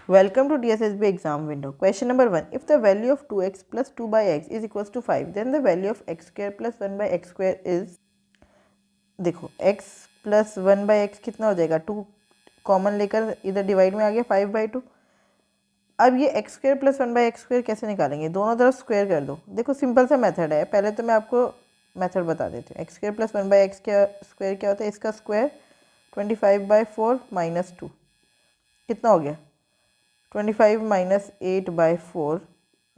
Welcome to DSSB exam window. Question number 1. If the value of 2x plus 2 by x is equals to 5, then the value of x square plus 1 by x square is, देखो x plus 1 by x कितना हो जाएगा, 2 common लेकर इधर divide में आ गया 5/2। अब ये x square plus 1 by x square कैसे निकालेंगे, दोनों तरफ स्क्वायर कर दो। देखो सिंपल सा मेथड है, पहले तो मैं आपको मेथड बता देती हूँ। X square plus 1 by x square क्या होता है, इसका स्क्वायर 25/4 माइनस 2 कितना हो गया 25 माइनस 8/4,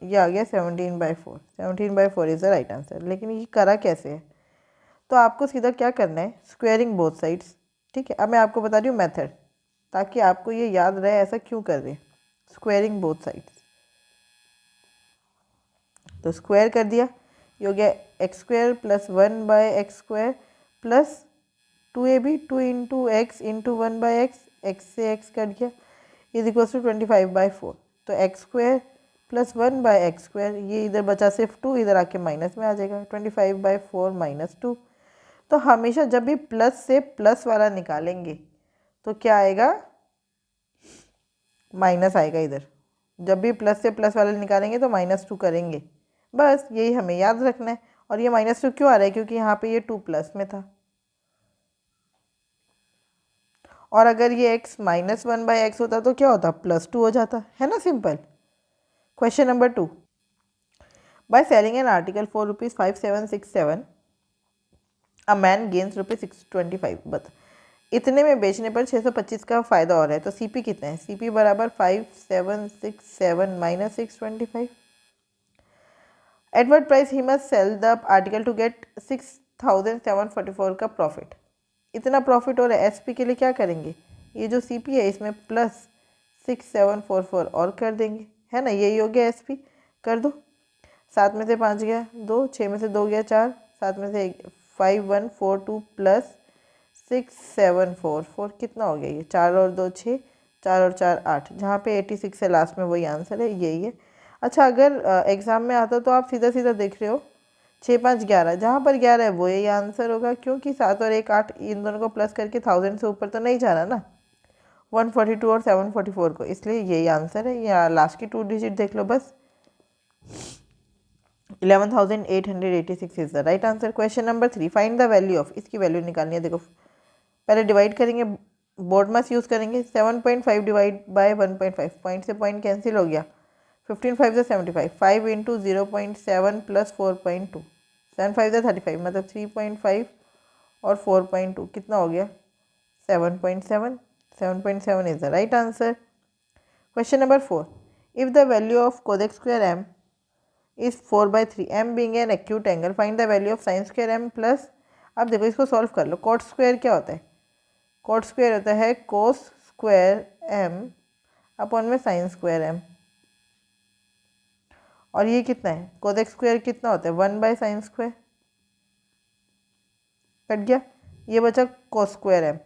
ये आ गया 17/4। 17/4 इज़ द राइट आंसर। लेकिन ये करा कैसे है, तो आपको सीधा क्या करना है, स्क्वेयरिंग बोथ साइड्स। ठीक है, अब मैं आपको बता रही हूँ मेथड, ताकि आपको ये याद रहे ऐसा क्यों कर रहे हैं। स्क्वेयरिंग बोथ साइड्स, तो स्क्वायर कर दिया, ये हो गया x square plus 1 by x square plus 2ab 2 into x into 1 by x से एक्स कट गया इज इक्वल टू 25/4। तो x square plus 1 by x square, ये इधर बचा सिर्फ 2, इधर आके माइनस में आ जाएगा 25/4 माइनस 2। तो हमेशा जब भी प्लस से प्लस वाला निकालेंगे तो क्या आएगा, माइनस आएगा इधर। जब भी प्लस से प्लस वाला निकालेंगे तो -2 करेंगे, बस यही हमें याद रखना है। और ये -2 क्यों आ रहा है, क्योंकि यहाँ पे ये 2 प्लस में था। और अगर ये x -1 बाई एक्स होता तो क्या होता, +2 हो जाता, है ना, simple. Question number 2. By selling an article for ₹5767 a man gains ₹625। बता इतने में बेचने पर 625 का फ़ायदा हो रहा है, तो CP कितना है, CP बराबर 5767 minus 625। At what price he must sell the article to get 6744 का प्रॉफिट। इतना प्रॉफिट हो रहा है, SP के लिए क्या करेंगे, ये जो CP है इसमें प्लस 6744 और कर देंगे, है ना, यही हो गया SP। कर दो, 7 में से 5 गया 2, 6 में से 2 गया 4, 7 में से 5142 प्लस 6744 कितना हो गया, ये 4 और 2 6, 4 और 4 8, जहाँ पे 86 है लास्ट में वही आंसर है, यही है। अच्छा, अगर एग्ज़ाम में आता तो आप सीधा सीधा देख रहे हो 6 5 11, जहाँ पर 11 है वो यही आंसर होगा, क्योंकि 7 और 1 8 इन दोनों को प्लस करके 1000 से ऊपर तो नहीं जाना ना, 142 और 744 को, इसलिए यही आंसर है। या लास्ट की 2 डिजिट देख लो बस, 11,886 is the right answer. Question number 3. Find the value of, इसकी वैल्यू निकालनी है। देखो पहले डिवाइड करेंगे, बोर्ड मास यूज़ करेंगे। 7.5 डिवाइड बाय 1.5, पॉइंट से पॉइंट कैंसिल हो गया, 15 5 से 75, 5 इंटू 0.7 प्लस 4.2, 7 5 से 35, मतलब 3.5 और 4.2 कितना हो गया 7.7। 7.7 is the right answer. Question number 4. If the value of cosec square m is 4/3, m being an acute angle, find the value of sine square m plus. अब देखो इसको सॉल्व कर लो। कॉट स्क्वायर क्या होता है, कॉट स्क्वायर होता है cos square m upon में साइन स्क्वायर m। और ये कितना है, कोसेक स्क्वायर कितना होता है 1 बाय साइन स्क्वायर, कट गया, ये बचा cos square m।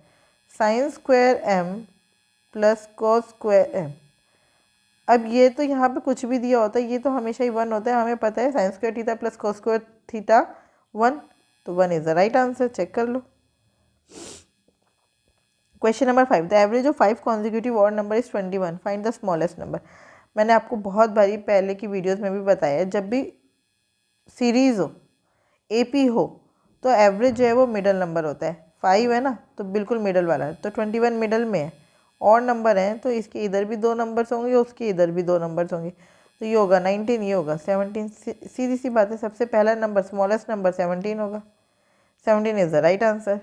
Sine square m plus cos square m। अब ये तो यहाँ पे कुछ भी दिया होता है, ये तो हमेशा ही 1 होता है, हमें पता है sine square theta plus cos square theta 1, तो 1 is the right answer, check कर लो। Question number 5. The average of 5 consecutive odd number is 21, find the smallest number. मैंने आपको बहुत बारी पहले की वीडियोस में भी बताया है, जब भी सीरीज़ हो, AP हो, तो एवरेज जो है वो मिडल नंबर होता है। 5 है ना, तो बिल्कुल मिडल वाला है, तो 21 मिडल में है। और नंबर हैं तो इसके इधर भी 2 नंबर्स होंगे, उसके इधर भी 2 नंबर्स होंगे, तो ये होगा 19, ये होगा 17। सीधी सी बात है, सबसे पहला नंबर स्मॉलेस्ट नंबर 17 होगा, 17 is the right answer.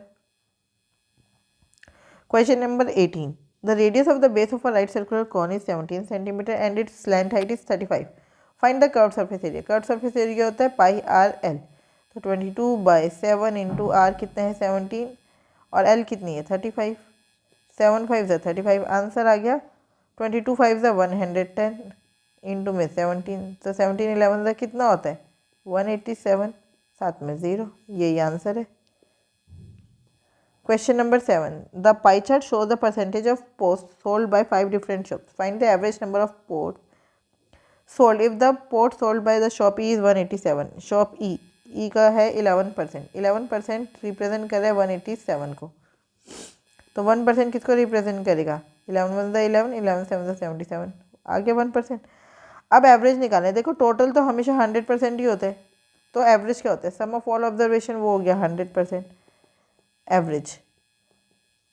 Question number 18. The radius of the base of a right circular cone is 17 centimetre and its slant height is 35, find the curved surface area. Curved surface area होता है πRL, तो 22/7 into are कितना है 17, और L कितनी है 35, 7 5 से 35, answer आ गया 22 5 से 110 इंटू में 17, तो 17 11 से कितना होता है 187, साथ में 0, यही आंसर है। Question number 7. The pie chart shows the percentage of posts sold by 5 different shops. Find the average number of posts sold if the post sold by the shop E is 187. Shop E का है 11%, 11% represent कर रहा है 187 को। तो 1% किसको represent करेगा? 11 one ज़ा 11, 11 सेवन ज़ा 77, आ गया 1%। अब एवरेज निकालना है। देखो टोटल तो हमेशा 100% ही होते हैं, तो एवरेज क्या होता है? सम ऑफ ऑल ऑब्जर्वेशन, वो हो गया 100%। एवरेज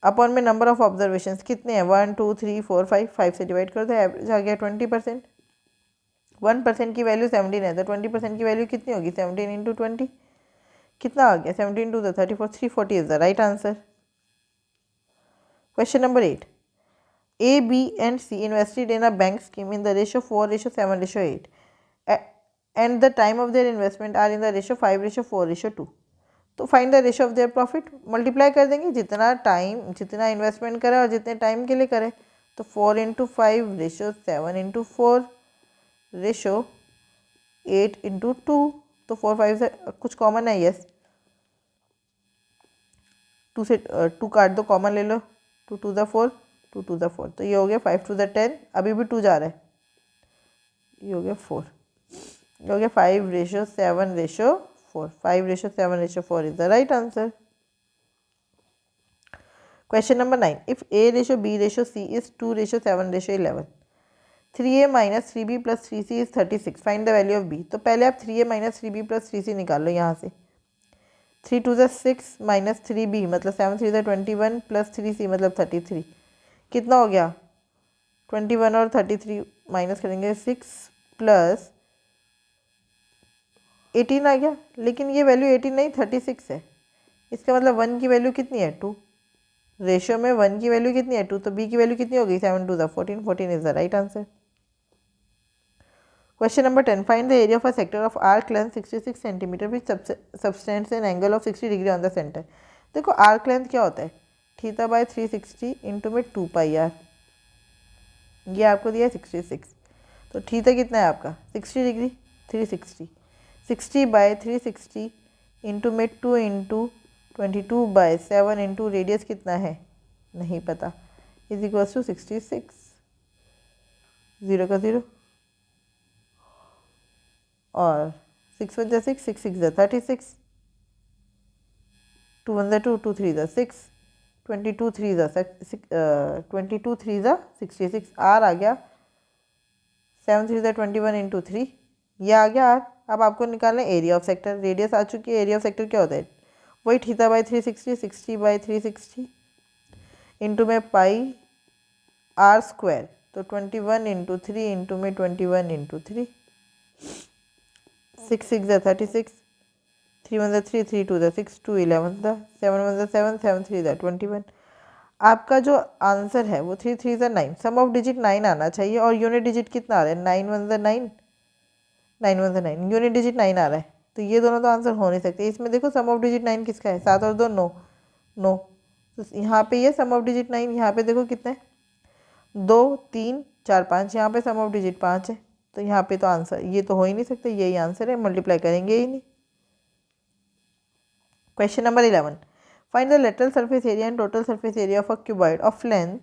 अपॉन में नंबर ऑफ ऑब्जर्वेशन कितने हैं? 1 2 3 4 5, 5 से डिवाइड कर दो, एवरेज आ गया 20%। 1% की वैल्यू 17 है, तो 20% की वैल्यू कितनी होगी? 17 इंटू 20, कितना आ गया? 17 to the 34, 340 is the right answer. Question number 8, A, B and C invested in a bank scheme in the ratio 4:7:8 and the time of their investment are in the ratio 5:4:2. तो find the ratio of their profit. Multiply कर देंगे, जितना time, जितना investment करा और जितने time के लिए करे। तो 4 into 5 ratio 7 into 4 ratio 8 into 2, तो 4 5 से कुछ कॉमन है, यस, 2 से 2 काट दो, कॉमन ले लो, 2 2 ज़ा 4, 2 2 ज़ा 4, तो ये हो गया 5 2 ज़ा 10, अभी भी 2 जा रहा है, ये हो गया 4, ये हो गया 5:7:4, 5:7:4 is the right answer. Question number 9, if A ratio B ratio C is 2:7:11, 3A minus 3B plus 3C is 36, find the value of B। तो पहले आप 3A minus 3B plus 3C निकाल लो यहाँ से। 3 2 ज़ा 6 माइनस 3B मतलब 7 3 ज़ा 21 plus 3C मतलब 33, कितना हो गया? 21 और 33 माइनस करेंगे, 6 प्लस 18 आ गया, लेकिन ये वैल्यू 18 नहीं 36 है, इसका मतलब 1 की वैल्यू कितनी है? 2। रेशियो में 1 की वैल्यू कितनी है? 2, तो B की वैल्यू कितनी हो गई? 7 2 ज़ा 14, 14 is the right answer. Question number 10, find the area of a sector of arc length 66 centimetre which subtends an angle of 60 degree on the centre. देखो आर्क लेंथ क्या होता है? थीटा बाय 360 इंटू में 2 पाई are, ये आपको दिया है 66, तो थीटा कितना है आपका? 60 डिग्री, 360, 60 बाय 360 इंटू में 2 इंटू 22 बाय 7 इंटू रेडियस कितना है? नहीं पता, इज इक्वल्स टू 66, 0 का 0 और 6 1 ज़ा 6, 6 6 ज़ा 36, 2 1 ज़ा 2, 2 3 ज़ा 6, 22 3 ज़ा 22 3 ज़ा 66, आर आ गया 7 3 ज़ा 21 इंटू 3, ये आ गया आर। अब आपको निकालना है एरिया ऑफ सेक्टर, रेडियस आ चुकी है, एरिया ऑफ सेक्टर क्या होता है? वही थीटा बाई 360, 60 बाई 360 इंटू में पाई आर स्क्वायर, तो 21 इंटू 3 इंटू में 21 इंटू 3, 6 6 ज़ा 36, 3 1 ज़ा 3, 3 2 ज़ा 6, 2 11 ज़ा 7 1 ज़ा 7, 7 3 ज़ा 21। आपका जो आंसर है वो 3 3 ज़ा 9, सम ऑफ डिजिट 9 आना चाहिए, और यूनिट डिजिट कितना आ रहा है? 9 1 ज़ा 9, 9 1 ज़ा 9, यूनिट डिजिट 9 आ रहा है, तो ये दोनों तो आंसर हो नहीं सकते। इसमें देखो सम ऑफ डिजिट 9 किसका है? 7 और 2 9, 9, तो यहाँ पे ये सम ऑफ डिजिट 9, यहाँ पे देखो कितना है? 2 3 4 5, यहाँ पे सम ऑफ डिजिट 5 है, तो यहाँ पे तो आंसर ये तो हो ही नहीं सकते, यही आंसर है, मल्टीप्लाई करेंगे ही नहीं। Question number 11, find the lateral surface area and total surface area of a cuboid of length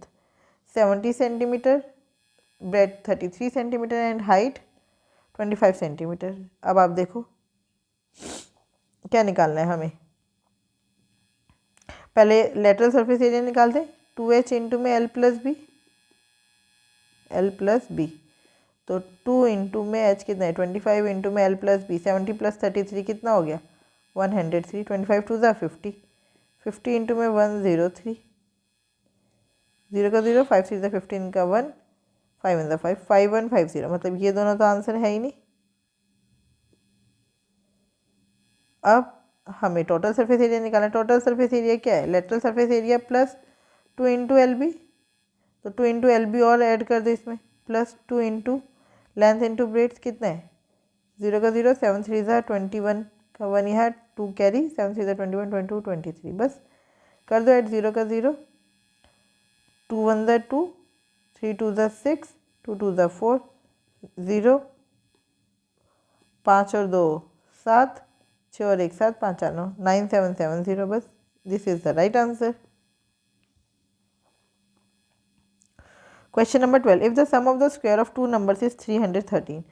70 centimetre, bread 33 centimetre and height 25 centimetre. अब आप देखो क्या निकालना है हमें। पहले लेटरल सरफेस एरिया निकालते हैं, 2h इंटू में l प्लस बी, तो 2 इंटू में h कितना है? 25 इंटू में l प्लस बी, 70 प्लस 33 कितना हो गया? 103, 25 2 ज़ा 50, 50 इंटू में 103, 0 का 0, 5 3 ज़ा 15 का 1, 5 1 ज़ा 5, 5 1 5 0, मतलब ये दोनों तो आंसर है ही नहीं। अब हमें टोटल सरफेस एरिया निकालना है। टोटल सरफेस एरिया क्या है? Lateral surface area plus 2 into L B, तो 2 इंटू एल बी और ऐड कर दो इसमें, plus 2 into length into breadth कितना है? 0 का 0, 7 3 ज़ा 21 का 1 यहाँ 2 कैरी, 7 3 ज़ा 21 22 23, बस कर दो ऐड, 0 का 0, 2 1 ज़ा 2, 3 2 ज़ा 6, 2 2 ज़ा 4, 0, 5 और 2 7, 6 और 1 7, 5 4 9, 9 7 7 0, बस this is the right answer. Question number 12, if the sum of the square of two numbers is 313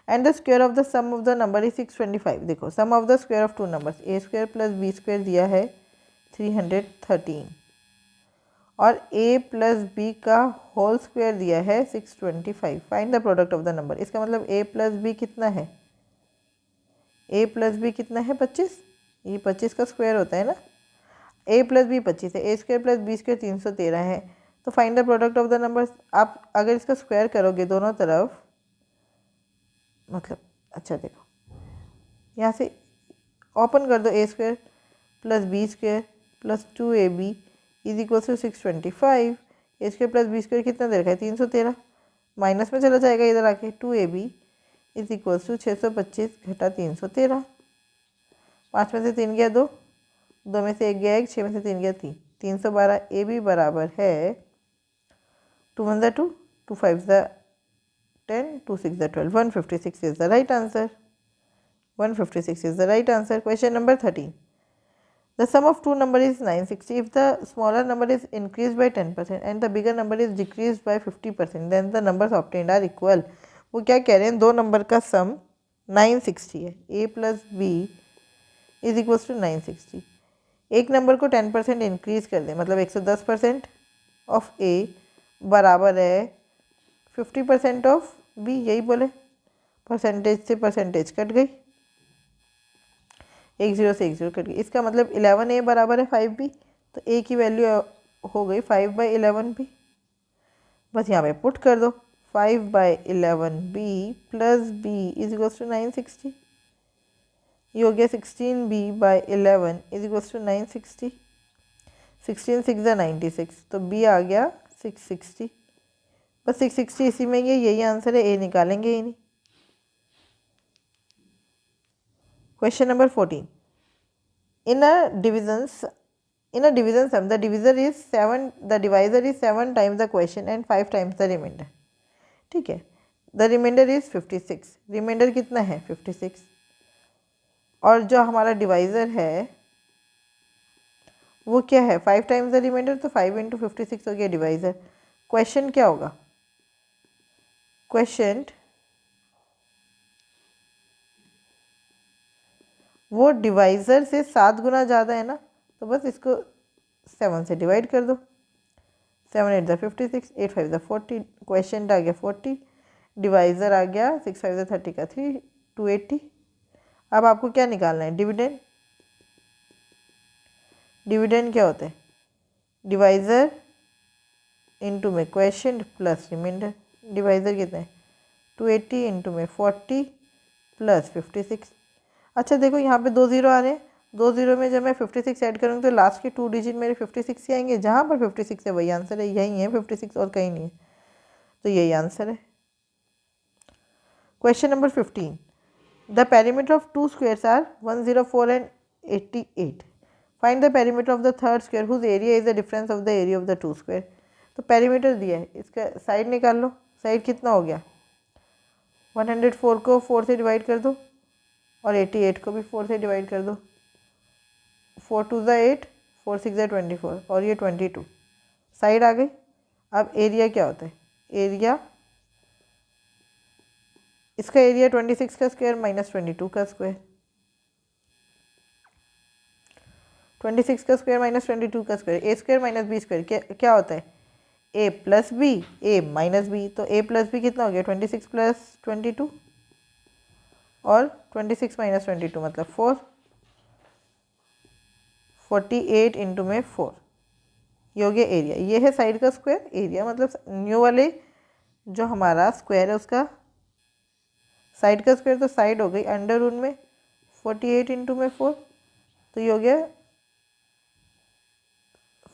and the square of the sum of the number is 625, देखो sum of the square of two numbers a square plus b square दिया है 313, और a plus B का whole square दिया है 625। Find the product of the number. इसका मतलब a plus B कितना है, a प्लस बी कितना है 25, ये 25 का स्क्वायर होता है ना। a प्लस बी 25 है, a square plus B square 313 है। तो find the product of the numbers. आप अगर इसका स्क्वायर करोगे दोनों तरफ, मतलब अच्छा देखो यहाँ से ओपन कर दो, a square plus B square plus 2ab is equal to 625। A square plus B square कितना दे रखा है 313, माइनस में चला जाएगा इधर आके। 2ab इज इक्वल टू 625 घटा 313, 5 में से 3 गया 2, 2 में से 1 गया 1, 6 में से 3 गया 3, 312। ए बी बराबर है 2 1 2, 2 5 10, 2 6 12, 156 is the right answer. 156 is the right answer. Question number 13. The sum of two numbers is 960. If the smaller number is increased by 10% and the bigger number is decreased by 50%, then the numbers obtained are equal. वो क्या कह रहे हैं, दो number का सम 960 है। a plus B is equal to 960। एक number को 10% इंक्रीज कर दें, मतलब 110% ऑफ a बराबर है 50% ऑफ b। यही बोले, परसेंटेज से परसेंटेज कट गई, 1 0 से 1 0 कट गई। इसका मतलब 11a बराबर है 5b, तो a की वैल्यू हो गई 5/11b। बस यहाँ पे पुट कर दो, 5/11b plus b is equal to 960। ये हो गया 16b/11 इज इक्वल टू 960। 16 6 96, तो b आ गया 660। बस 660 इसी में यही आंसर है, a निकालेंगे ही नहीं। Question number 14. In a division sum, the divisor is 7 times the quotient and 5 times the remainder. ठीक है, the remainder is 56. remainder कितना है 56, और जो हमारा डिवाइज़र है वो क्या है 5 टाइम्स द रिमाइंडर, तो 5 × 56 हो गया डिवाइज़र। क्वेश्चन क्या होगा, क्वेश्चन वो डिवाइज़र से 7 गुना ज़्यादा है ना, तो बस इसको 7 से डिवाइड कर दो। 7 8 ज़ा 56, 8 5 ज़ा 40, क्वेश्चन आ गया 40, डिवाइज़र आ गया 6 5 ज़ा 30 का 3, 280। अब आपको क्या निकालना है, डिविडेंड। डिविडेंड क्या होता है, डिवाइज़र इनटू में क्वेश्चन प्लस रिमाइंडर। डिवाइज़र कितना है 280 इनटू में 40 प्लस 56। अच्छा देखो यहाँ पे 2 0 आ रहे हैं, 2 0 में जब मैं 56 ऐड करूँगी तो लास्ट के 2 डिजिट मेरे 56 ही आएंगे। जहाँ पर 56 है वही आंसर है, यही है 56 और कहीं नहीं है, तो यही आंसर है। Question number 15. The perimeter of two squares are 104 and 88. Find the perimeter of the third square whose area is the difference of the area of the two square. तो पेरीमीटर दिया है, इसका साइड निकाल लो। Side कितना हो गया, 104 को 4 से डिवाइड कर दो और 88 को भी 4 से डिवाइड कर दो। 4 2 ज़ा 8, 4 6 ज़ा 24 और ये 22 साइड आ गई। अब एरिया क्या होता है, एरिया इसका एरिया 26 का स्क्वायर माइनस 22 का स्क्वायर, 26 का स्क्वायर माइनस 22 का स्क्वायर, ए स्क्वायर माइनस बी स्क्वायर क्या होता है, ए प्लस बी ए माइनस बी। तो ए प्लस बी कितना हो गया 26 प्लस 22 और 26 माइनस 22 मतलब 4, 48 इंटू में 4, ये हो गया एरिया। ये है साइड का स्क्वायर, एरिया मतलब न्यू वाले जो हमारा स्क्वायर है उसका साइड का स्क्वायर, तो साइड हो गई अंडर रूट में 48 इंटू में 4, तो ये हो गया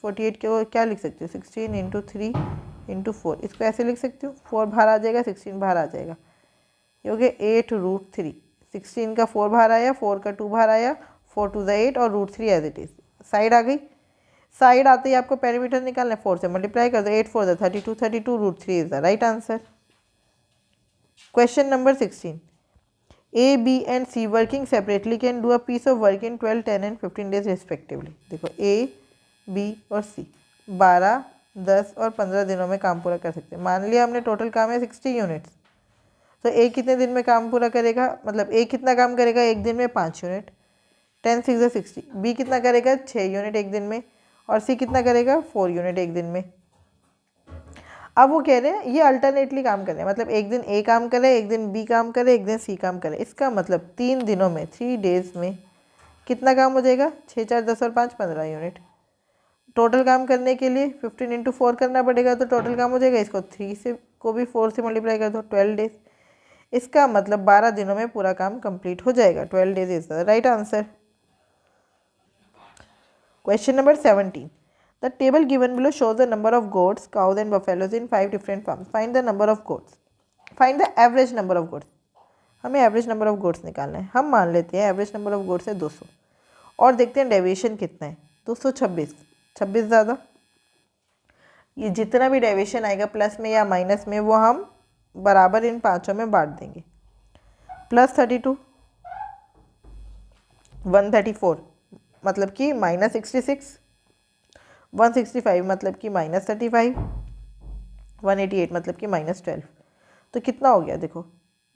48 के क्या लिख सकती हूँ 16 इंटू 3 इंटू 4, इसको ऐसे लिख सकती हूँ 4 बाहर आ जाएगा 16 बाहर आ जाएगा, ये हो गया 8√3। 16 का 4 बाहर आया, 4 का 2 बाहर आया, 4 2 ज़ा 8 और √3 एज इट इज़। साइड आ गई, साइड आते ही आपको पेरीमीटर निकालना है, 4 से मल्टीप्लाई कर दो, 8 4 ज़ा 32, 32 √3 is the right answer. Question number 16. A, B and C working separately can do a piece of work in 12, 10 and 15 days respectively. देखो A, B और C 12, 10 और 15 दिनों में काम पूरा कर सकते हैं। मान लिया हमने टोटल काम है 60 यूनिट्स, तो A कितने दिन में काम पूरा करेगा, मतलब A कितना काम करेगा एक दिन में 5 यूनिट, 10 6 ज़ा 60। B कितना करेगा 6 यूनिट एक दिन में, और सी कितना करेगा 4 यूनिट एक दिन में। अब वो कह रहे हैं ये अल्टरनेटली काम कर रहे हैं, मतलब एक दिन ए काम करे, एक दिन बी काम करे, एक दिन सी काम करे। इसका मतलब 3 दिनों में 3 डेज में कितना काम हो जाएगा, 6 4 10 और 5 15 यूनिट। टोटल काम करने के लिए 15 × 4 करना पड़ेगा, तो टोटल काम हो जाएगा, इसको 3 से को भी 4 से मल्टीप्लाई कर दो, 12 डेज। इसका मतलब 12 दिनों में पूरा काम कंप्लीट हो जाएगा। 12 days is the right answer. Question number 17. The table given below shows the number of goats, cows and buffaloes in 5 different farms. Find the number of goats. Find the average number of goats. हमें average number of goats निकालना है। हम मान लेते हैं average number of goats है 200 और देखते हैं डेविएशन कितना है, 226। 26 ज़्यादा, ये जितना भी डेविएशन आएगा प्लस में या माइनस में वो हम बराबर इन पाँचों में बांट देंगे। +32, 134 मतलब कि -66, 165 मतलब कि -35, 188 मतलब कि -12। तो कितना हो गया देखो,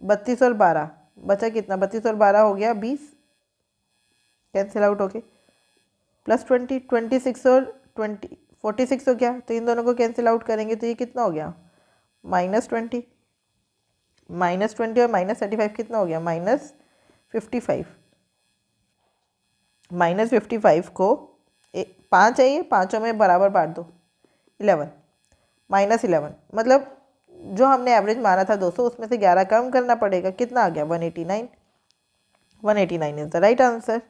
32 और 12 बचा कितना, 32 और 12 हो गया 20, कैंसिल आउट हो गए। +20, 26 और 20 46 हो गया, तो इन दोनों को कैंसिल आउट करेंगे तो ये कितना हो गया, -20, -20 और -35 कितना हो गया, -55। -55 को 5 है, ये पाँचों में बराबर बांट दो, 11, -11 मतलब जो हमने एवरेज माना था 200 उसमें से 11 कम करना पड़ेगा, कितना आ गया 189। 189 is the right answer.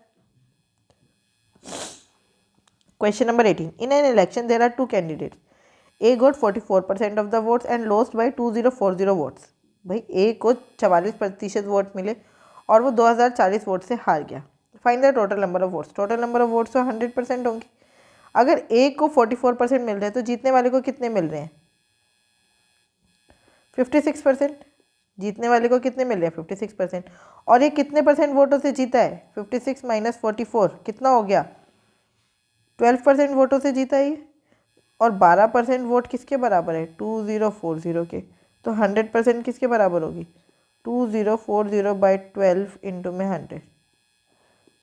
Question number 18. In an election there are two candidates. A got 44% of the votes and lost by 2040 votes. भाई ए को 44% वोट मिले और वो 2040 वोट से हार गया। Find the total number of votes. Total number of votes तो 100% होंगे। अगर ए को 44% मिल रहे हैं तो जीतने वाले को कितने मिल रहे हैं, 56%। जीतने वाले को कितने मिल रहे हैं, 56%। और ये कितने परसेंट वोटों से जीता है, 56 - 44 कितना हो गया, 12% वोटों से जीता है। और 12% वोट किसके बराबर है, 2040 के। तो 100% किसके बराबर होगी, 2040/12 इंटू में 100।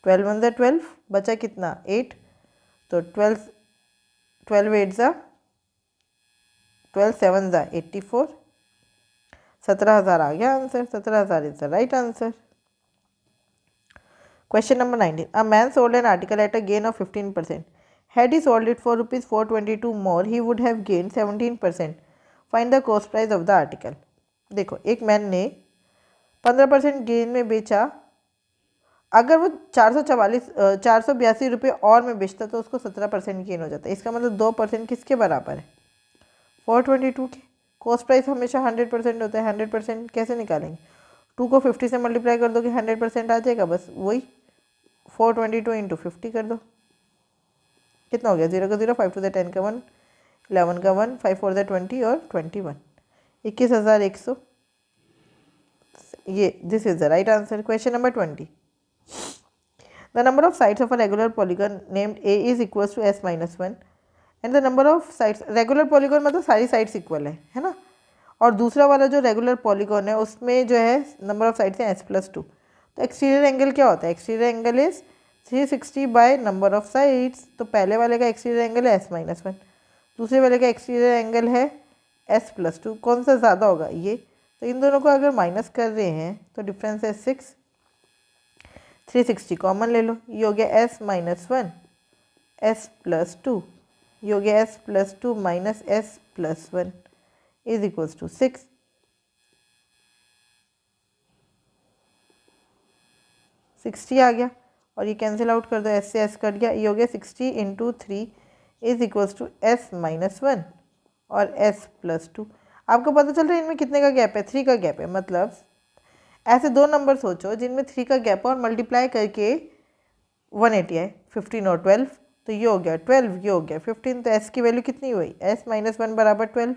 12 1 12, बचा कितना 8, तो 12 8 12 7 84, 17,000 आ गया answer. 17,000 is the right answer. Question number 19. A man sold an article at a gain of 15%. Had he sold it for rupees 422 more, he would have gained 17%. Find the cost price of the article. देखो एक man ने 15% gain में बेचा, अगर वो 482 रुपये और में बेचता तो उसको 17% गेन हो जाता है। इसका मतलब 2% किसके बराबर है, 422 के। कॉस्ट प्राइस हमेशा 100% होता है। 100% कैसे निकालेंगे, 2 को 50 से मल्टीप्लाई कर दो कि 100% आ जाएगा, बस वही 422 × 50 कर दो, कितना हो गया, 0 का 0, 5 to the 10 का 1, 11 का 1, 5 4 the 20 और 21, 21,100। ये this is the right answer. Question number 20. The number of sides of a regular polygon named A is equal to s - 1 and the number of sides, regular polygon मतलब सारी sides equal है ना। और दूसरा वाला जो रेगुलर पॉलीगन है उसमें जो है नंबर ऑफ साइड्स है s+2। तो एक्सटीरियर एंगल क्या होता है, exterior angle is 360 by number of sides. तो पहले वाले का एक्सटीरियर एंगल है s - 1, दूसरे वाले का एक्सटीरियर एंगल है s+2। कौन सा ज़्यादा होगा, ये। तो इन दोनों को अगर माइनस कर रहे हैं तो डिफरेंस है 6, 360 कॉमन ले लो, ये हो गया s - 1 s+2, ये हो गया s+2 - s+1 is equals to 6। 60 आ गया और ये कैंसिल आउट कर दो, s से s कट गया, ये हो गया 60 × 3 इज इक्वल्स टू s - 1 और s+2। आपको पता चल रहा है इनमें कितने का गैप है, 3 का गैप है। मतलब ऐसे दो नंबर सोचो जिनमें 3 का गैप और मल्टीप्लाई करके 180 है, 15 और 12, तो ये हो गया 12, ये हो गया 15। तो s की वैल्यू कितनी हुई, s - 1 बराबर 12,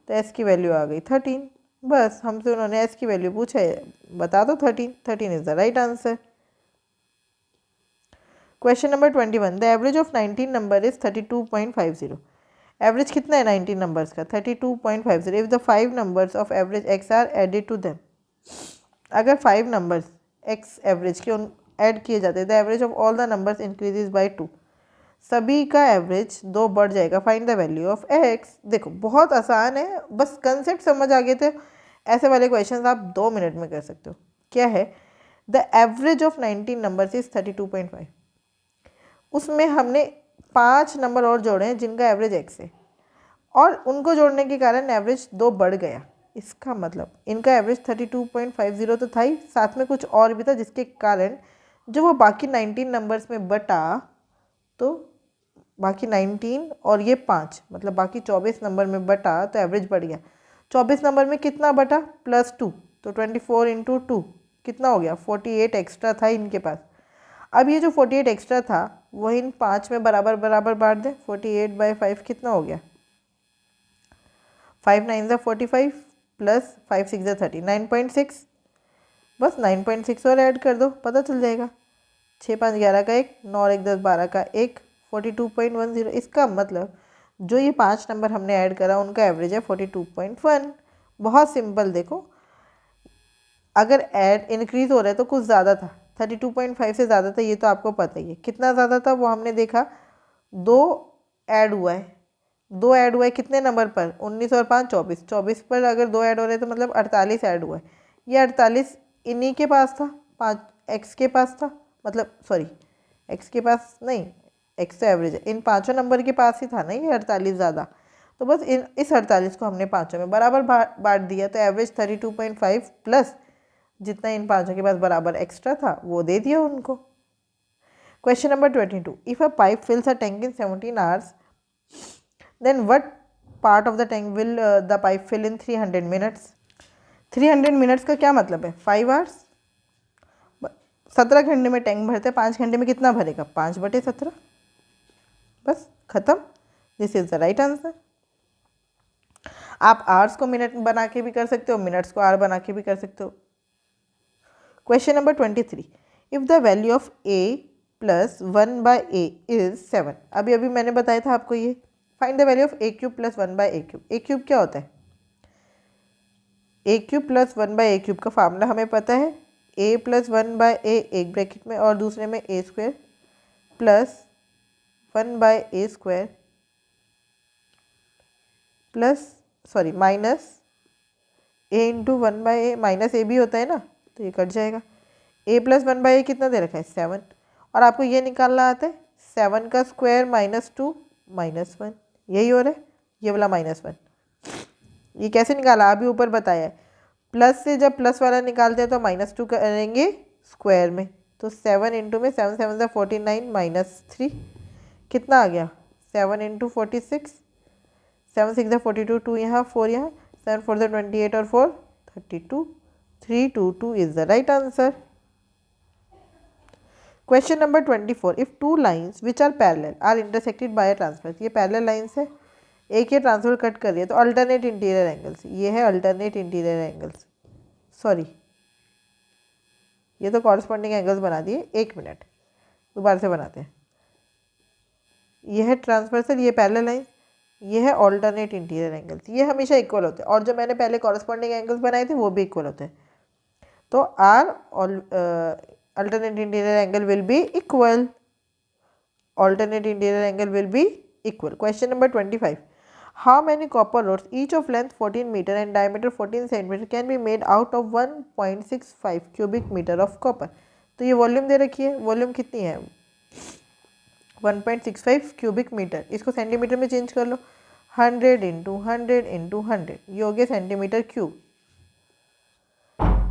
तो s की वैल्यू आ गई 13। बस हमसे उन्होंने s की वैल्यू पूछा है, बता दो 13। 13 is the right answer. Question number 21. The average of 19 number is 32.50. Average कितना है 19 नंबर्स का, 32.50। If the 5 numbers of average x are added to them, अगर 5 नंबर्स x एवरेज के ऐड किए जाते हैं, the average of all the numbers increases by 2। सभी का एवरेज 2 बढ़ जाएगा, find the value of x. देखो बहुत आसान है, बस कंसेप्ट समझ आ गए थे, ऐसे वाले क्वेश्चंस आप 2 मिनट में कर सकते हो। क्या है, the average of 19 numbers is 32.5। उसमें हमने 5 नंबर और जोड़े हैं जिनका एवरेज एक्स है, और उनको जोड़ने के कारण एवरेज 2 बढ़ गया। इसका मतलब इनका एवरेज 32.50 तो था ही, साथ में कुछ और भी था जिसके कारण जो वो बाकी 19 नंबर्स में बटा, तो बाकी 19 और ये 5 मतलब बाकी 24 नंबर में बटा, तो एवरेज बढ़ गया। 24 नंबर में कितना बटा, +2, तो 24 इंटू 2 कितना हो गया, 48 एक्स्ट्रा था इनके पास। अब ये जो 48 एक्स्ट्रा था वो इन 5 में बराबर बराबर बांट दें। 48/5 कितना हो गया, 5 9 ज़ा 45 प्लस 5 6 ज़ा 30, 9.6। बस 9.6 और ऐड कर दो, पता चल जाएगा। 6 5 11 का 1, 9 और 1 10 12 का 1, 42.10। इसका मतलब जो ये 5 नंबर हमने ऐड करा उनका एवरेज है 42.1। बहुत सिंपल। देखो अगर ऐड इंक्रीज हो रहा है तो कुछ ज़्यादा था, 32.5 से ज़्यादा था, ये तो आपको पता ही है। कितना ज़्यादा था वो हमने देखा, 2 ऐड हुआ है। 2 ऐड हुआ है कितने नंबर पर, 19 और 5 24, 24 पर अगर 2 ऐड हो रहे हैं तो मतलब 48 ऐड हुआ है। ये 48 इन्हीं के पास था, 5 एक्स के पास था, मतलब सॉरी एक्स के पास नहीं, एक्स तो एवरेज है, इन 5 नंबर के पास ही था ना ये 48 ज़्यादा। तो बस इस 48 को हमने 5 में बराबर बांट दिया, तो एवरेज 32.5 प्लस जितना इन 5 के पास बराबर एक्स्ट्रा था वो दे दिया उनको। Question number 22, if a pipe fills a tank in 17 hours, then what part of the tank will the pipe fill in 300 minutes. 300 minutes का क्या मतलब है, 5 आवर्स। 17 घंटे में टैंक भरते, 5 घंटे में कितना भरेगा, 5/17। बस खत्म। This is the right answer. आप आवर्स को मिनट बना के भी कर सकते हो, मिनट्स को आवर बना के भी कर सकते हो। Question number 23, if the value of a plus 1/a is 7। अभी अभी मैंने बताया था आपको ये, find the value of a³ plus 1/a³। a³ क्या होता है, a³ प्लस 1/a³ का फार्मूला हमें पता है, a प्लस 1/a एक ब्रैकेट में और दूसरे में a² plus 1/a² plus sorry minus a into 1/a, minus a भी होता है ना, तो ये कट जाएगा। a प्लस 1/a कितना दे रखा है, 7, और आपको ये निकालना आता है 7 का स्क्वायर -2 -1, यही हो रहा है, ये वाला -1। ये कैसे निकाला अभी ऊपर बताया है, प्लस से जब प्लस वाला निकालते हैं तो -2 करेंगे स्क्वायर में, तो 7 इंटू में 7 7 ज़ा 49 -3 कितना आ गया, 7 इंटू 46, 7 6 ज़ा 42, 2 यहाँ 4 यहाँ, 7 4 ज़ा 28 और 4 32, 322 is the right answer. Question number 24, if two lines which are parallel are intersected by a transverse. ये पैरेलल लाइन्स है, एक ये ट्रांसफर कट कर रही है, तो अल्टरनेट इंटीरियर एंगल्स, ये है अल्टरनेट इंटीरियर एंगल्स, सॉरी ये तो कॉरस्पॉन्डिंग एंगल्स बना दिए। 1 मिनट दोबारा से बनाते हैं। ये है ट्रांसवर्सल, ये पैरेलल लाइन, ये है ऑल्टरनेट इंटीरियर एंगल्स, ये हमेशा इक्वल होते हैं, और जो मैंने पहले कॉरस्पॉन्डिंग एंगल्स बनाए थे वो भी इक्वल होते हैं। तो are alternate interior angle will be equal, alternate interior angle will be equal. Question number 25, how many copper rods each of length 14 meter and diameter 14 centimeter can be made out of 1.65 cubic meter of copper। तो ये volume दे रखी है, volume कितनी है 1.65 cubic metre, इसको centimetre में change कर लो, 100 into 100 into 100, ये हो गया सेंटीमीटर क्यूब।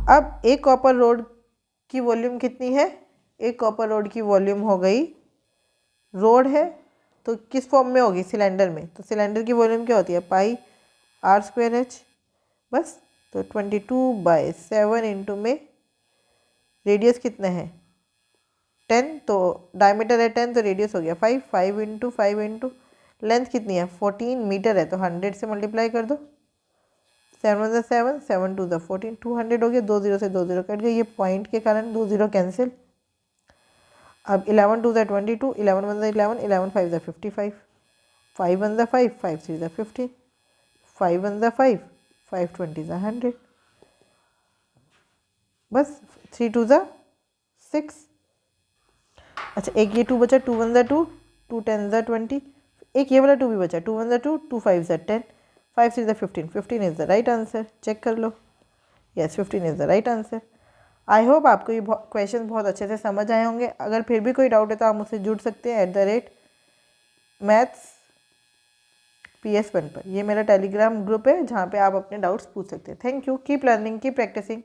अब एक कॉपर रोड की वॉल्यूम कितनी है, एक कॉपर रोड की वॉल्यूम हो गई, रोड है तो किस फॉर्म में होगी, सिलेंडर में, तो सिलेंडर की वॉल्यूम क्या होती है, πr²h। बस तो 22/7 इंटू में रेडियस कितना है 10, तो डायमीटर है 10 तो रेडियस हो गया 5, 5 इंटू 5 इंटू लेंथ कितनी है 14 मीटर है, तो 100 से मल्टीप्लाई कर दो, 7 1 7, 7 2 14, 200 हो गया, 2 0 से 2 0 कट गए, ये पॉइंट के कारण 2 0 कैंसिल। अब 11 2 22, 11 1 11, 11 5 55, 5 1 5, 5 3 15, 5 1 5, 5 20 100, बस 3 2 6। अच्छा एक ये 2 बचा, 2 1 2, 2 10 ज़ा 20, एक ये वाला 2 भी बचा, 2 1 ज़ा 2, 2 5 ज़ा 10, 5 6 ज़ा 15, 15 is the right answer. Check कर लो, yes 15 is the right answer. I hope आपको ये क्वेश्चन बहुत अच्छे से समझ आए होंगे। अगर फिर भी कोई डाउट है तो आप मुझसे जुड़ सकते हैं @maths PS1 पर। ये मेरा टेलीग्राम ग्रुप है जहाँ पे आप अपने डाउट्स पूछ सकते हैं। Thank you, keep learning, keep practising.